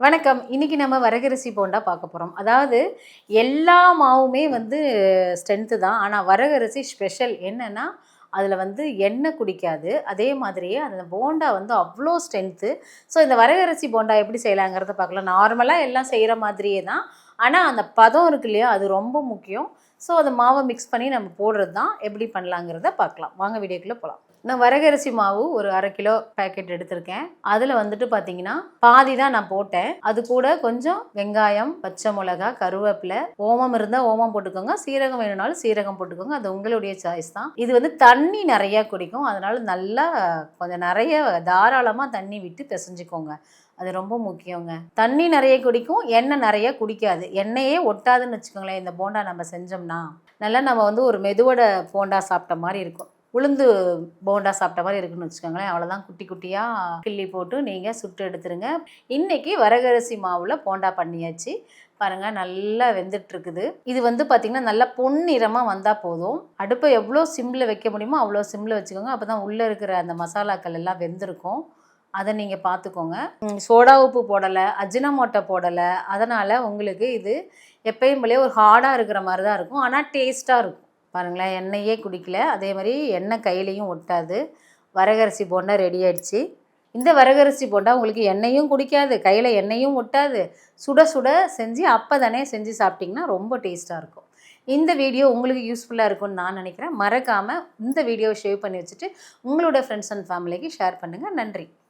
வணக்கம். இன்னைக்கு நம்ம வரகரிசி போண்டா பார்க்க போறோம். அதாவது எல்லா மாவுமே ஸ்ட்ரென்த்து தான். ஆனா வரகரிசி ஸ்பெஷல் என்னன்னா, அதில எண்ணெய் குடிக்காது. அதே மாதிரியே அந்த போண்டா அவ்ளோ ஸ்ட்ரென்த்து. ஸோ இந்த வரகரிசி போண்டா எப்படி செய்யலாங்கிறத பார்க்கலாம். நார்மலா எல்லாம் செய்ற மாதிரியே தான். ஆனா அந்த பதம் இருக்கு இல்லையா? அது ரொம்ப முக்கியம். ஸோ அந்த மாவ மிக்ஸ் பண்ணி நம்ம போடுறது தான். எப்படி பண்ணலாங்கிறத பார்க்கலாம். வாங்க வீடியோக்குள்ள போலாம். நான் வரகரிசி மாவு ஒரு 1/2 கிலோ பேக்கெட் எடுத்திருக்கேன். அதில பார்த்தீங்கன்னா, பாதி தான் நான் போட்டேன். அது கூட கொஞ்சம் வெங்காயம், பச்சை மிளகா, கருவேப்பிலை, ஓமம் இருந்தா ஓமம் போட்டுக்கோங்க. சீரகம் வேணும்னாலும் சீரகம் போட்டுக்கோங்க. அது உங்களுடைய சாய்ஸ் தான். இது தண்ணி நெறைய குடிக்கும். அதனால நல்லா கொஞ்சம் நெறைய தாராளமா தண்ணி விட்டு பெசஞ்சுக்கோங்க. அது ரொம்ப முக்கியங்க. தண்ணி நெறைய குடிக்கும், எண்ணெய் நெறைய குடிக்காது. எண்ணெயே ஒட்டாதுன்னு வச்சுக்கோங்களேன், இந்த போண்டா நம்ம செஞ்சோம்னா. நல்லா நம்ம ஒரு மெதுவடை போண்டா சாப்பிட்ட மாரி இருக்கும். உளுந்து போண்டா சாப்பிட்ட மாதிரி இருக்குன்னு வச்சுக்கோங்களேன். அவ்வளோதான், குட்டி குட்டியாக கிள்ளி போட்டு நீங்கள் சுட்டு எடுத்துருங்க. இன்றைக்கி வரகரிசி மாவில் போண்டா பண்ணியாச்சு. பாருங்கள், நல்லா வெந்துட்டுருக்குது. இது பார்த்திங்கன்னா நல்லா பொன்னிறமாக வந்தால் போதும். அடுப்பை எவ்வளோ சிம்மில் வைக்க முடியுமோ அவ்வளோ சிம்மில் வச்சுக்கோங்க. அப்போ தான் உள்ளே இருக்கிற அந்த மசாலாக்கள் எல்லாம் வெந்திருக்கும். அதை நீங்கள் பார்த்துக்கோங்க. சோடா உப்பு போடலை, அஜினமோட்டோ போடலை. அதனால் உங்களுக்கு இது எப்பயும் போலே ஒரு ஹார்டாக இருக்கிற மாதிரி தான் இருக்கும். ஆனால் டேஸ்ட்டாக இருக்கும். பாருங்களேன், எண்ணெயே குடிக்கல. அதே மாதிரி எண்ணெய் கையிலையும் ஒட்டாது. வரகரிசி போண்டா ரெடி ஆயிடுச்சு. இந்த வரகரிசி போண்டா உங்களுக்கு எண்ணெயும் குடிக்காது, கையில் எண்ணெயும் ஒட்டாது. சுட சுட செஞ்சு அப்போ தானே செஞ்சு சாப்பிட்டிங்கன்னா ரொம்ப டேஸ்ட்டாக இருக்கும். இந்த வீடியோ உங்களுக்கு யூஸ்ஃபுல்லாக இருக்கும்னு நான் நினைக்கிறேன். மறக்காமல் இந்த வீடியோவை சேவ் பண்ணி வச்சுட்டு உங்களோட ஃப்ரெண்ட்ஸ் அண்ட் ஃபேமிலிக்கு ஷேர் பண்ணுங்கள். நன்றி.